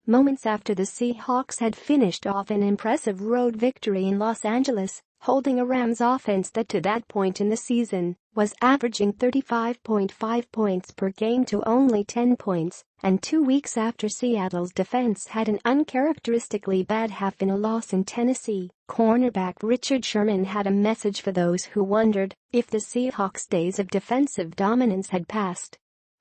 moments after the Seahawks had finished off an impressive road victory in Los Angeles, holding a Rams offense that to that point in the season was averaging 35.5 points per game to only 10 points, and 2 weeks after Seattle's defense had an uncharacteristically bad half in a loss in Tennessee. Cornerback Richard Sherman had a message for those who wondered if the Seahawks' days of defensive dominance had passed.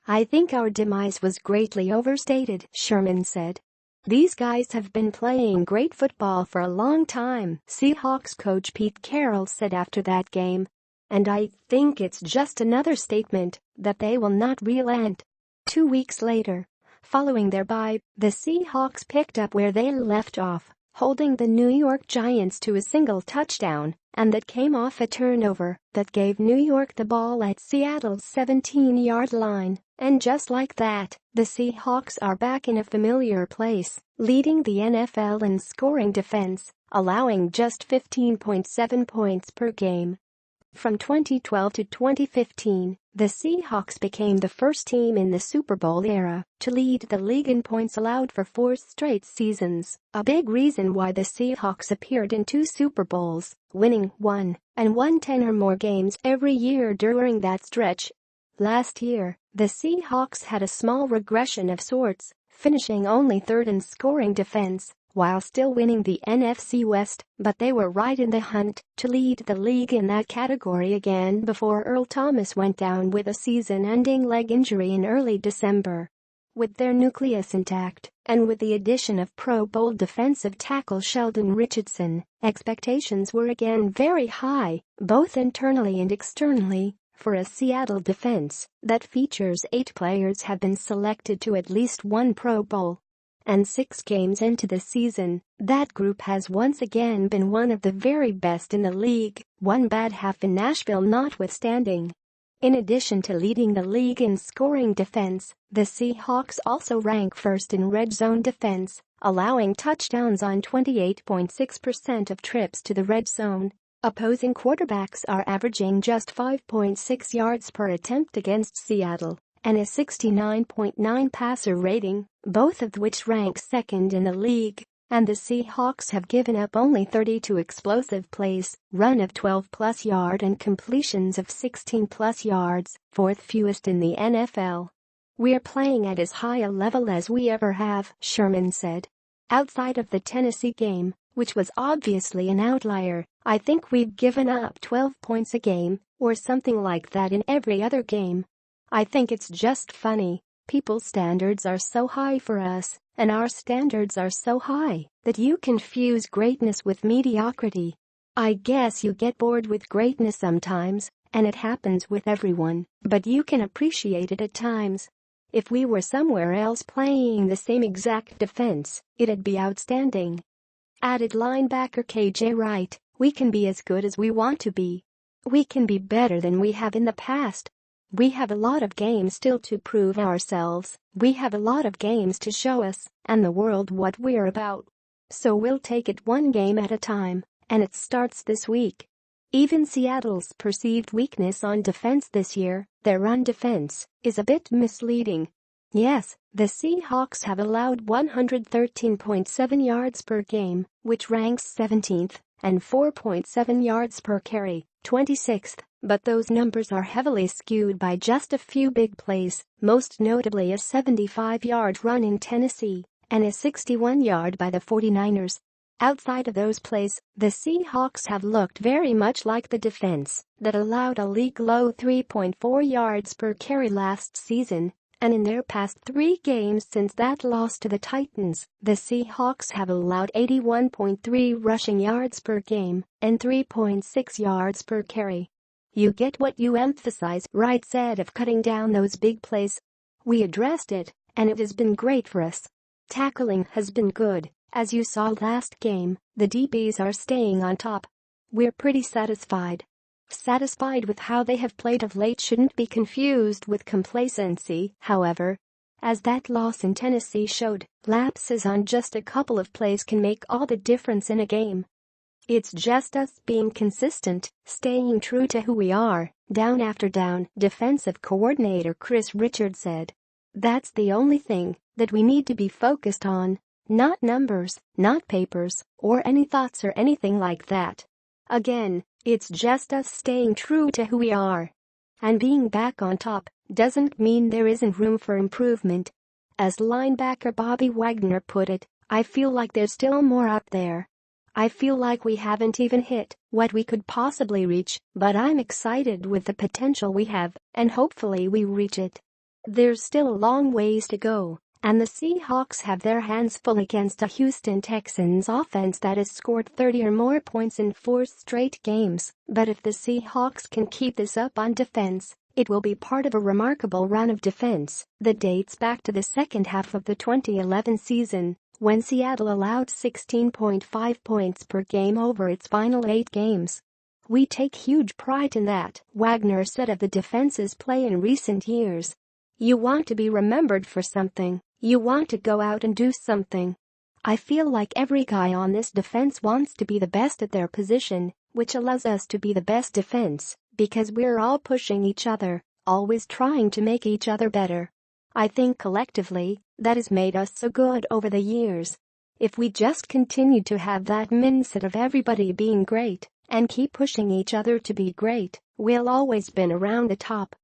"I think our demise was greatly overstated," Sherman said. "These guys have been playing great football for a long time," Seahawks coach Pete Carroll said after that game. "And I think it's just another statement that they will not relent." 2 weeks later, following their bye, the Seahawks picked up where they left off, holding the New York Giants to a single touchdown, and that came off a turnover that gave New York the ball at Seattle's 17-yard line. And just like that, the Seahawks are back in a familiar place, leading the NFL in scoring defense, allowing just 15.7 points per game. From 2012 to 2015, the Seahawks became the first team in the Super Bowl era to lead the league in points allowed for 4 straight seasons, a big reason why the Seahawks appeared in 2 Super Bowls, winning 1 and 10 or more games every year during that stretch. Last year, the Seahawks had a small regression of sorts, finishing only 3rd in scoring defense while still winning the NFC West, but they were right in the hunt to lead the league in that category again before Earl Thomas went down with a season-ending leg injury in early December. With their nucleus intact, and with the addition of Pro Bowl defensive tackle Sheldon Richardson, expectations were again very high, both internally and externally, for a Seattle defense that features 8 players have been selected to at least 1 Pro Bowl. And 6 games into the season, that group has once again been one of the very best in the league, one bad half in Nashville notwithstanding. In addition to leading the league in scoring defense, the Seahawks also rank first in red zone defense, allowing touchdowns on 28.6% of trips to the red zone. Opposing quarterbacks are averaging just 5.6 yards per attempt against Seattle, and a 69.9 passer rating, both of which rank second in the league. And the Seahawks have given up only 32 explosive plays, run of 12-plus yard and completions of 16-plus yards, 4th fewest in the NFL. "We're playing at as high a level as we ever have," Sherman said. "Outside of the Tennessee game, which was obviously an outlier, I think we've given up 12 points a game, or something like that in every other game. I think it's just funny. People's standards are so high for us, and our standards are so high that you confuse greatness with mediocrity. I guess you get bored with greatness sometimes, and it happens with everyone, but you can appreciate it at times. If we were somewhere else playing the same exact defense, it'd be outstanding." Added linebacker KJ Wright, "We can be as good as we want to be. We can be better than we have in the past. We have a lot of games still to prove ourselves. We have a lot of games to show us and the world what we're about. So we'll take it one game at a time, and it starts this week." Even Seattle's perceived weakness on defense this year, their run defense, is a bit misleading. Yes, the Seahawks have allowed 113.7 yards per game, which ranks 17th, and 4.7 yards per carry, 26th. But those numbers are heavily skewed by just a few big plays, most notably a 75-yard run in Tennessee and a 61-yard by the 49ers. Outside of those plays, the Seahawks have looked very much like the defense that allowed a league-low 3.4 yards per carry last season, and in their past 3 games since that loss to the Titans, the Seahawks have allowed 81.3 rushing yards per game and 3.6 yards per carry. "You get what you emphasize," Wright said of cutting down those big plays. "We addressed it, and it has been great for us. Tackling has been good. As you saw last game, the DBs are staying on top. We're pretty satisfied." Satisfied with how they have played of late shouldn't be confused with complacency, however. As that loss in Tennessee showed, lapses on just a couple of plays can make all the difference in a game. "It's just us being consistent, staying true to who we are, down after down," defensive coordinator Chris Richard said. "That's the only thing that we need to be focused on." Not numbers, not papers, or any thoughts or anything like that. Again, it's just us staying true to who we are. And being back on top doesn't mean there isn't room for improvement. As linebacker Bobby Wagner put it, I feel like there's still more up there. I feel like we haven't even hit what we could possibly reach, but I'm excited with the potential we have, and hopefully we reach it. There's still a long ways to go, and the Seahawks have their hands full against a Houston Texans offense that has scored 30 or more points in 4 straight games, but if the Seahawks can keep this up on defense, it will be part of a remarkable run of defense that dates back to the second half of the 2011 season, when Seattle allowed 16.5 points per game over its final 8 games. We take huge pride in that, Wagner said of the defense's play in recent years. You want to be remembered for something. You want to go out and do something. I feel like every guy on this defense wants to be the best at their position, which allows us to be the best defense, because we're all pushing each other, always trying to make each other better. I think collectively, that has made us so good over the years. If we just continue to have that mindset of everybody being great and keep pushing each other to be great, we'll always be around the top.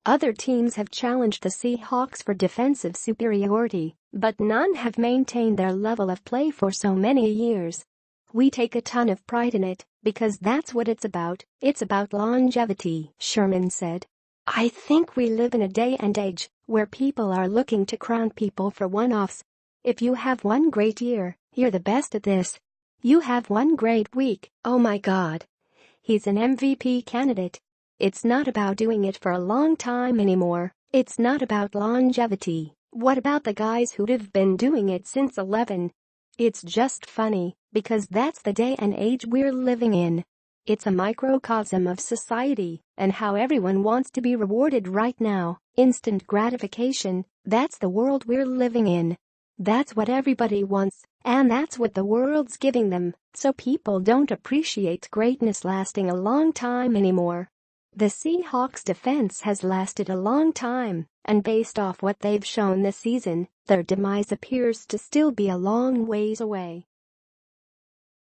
Other teams have challenged the Seahawks for defensive superiority, but none have maintained their level of play for so many years. We take a ton of pride in it, because that's what it's about longevity, Sherman said. I think we live in a day and age where people are looking to crown people for one-offs. If you have one great year, you're the best at this. You have one great week, oh my God. He's an MVP candidate. It's not about doing it for a long time anymore. It's not about longevity. What about the guys who've been doing it since 11? It's just funny, because that's the day and age we're living in. It's a microcosm of society and how everyone wants to be rewarded right now. Instant gratification, that's the world we're living in. That's what everybody wants, and that's what the world's giving them, so people don't appreciate greatness lasting a long time anymore. The Seahawks defense has lasted a long time, and based off what they've shown this season, their demise appears to still be a long ways away.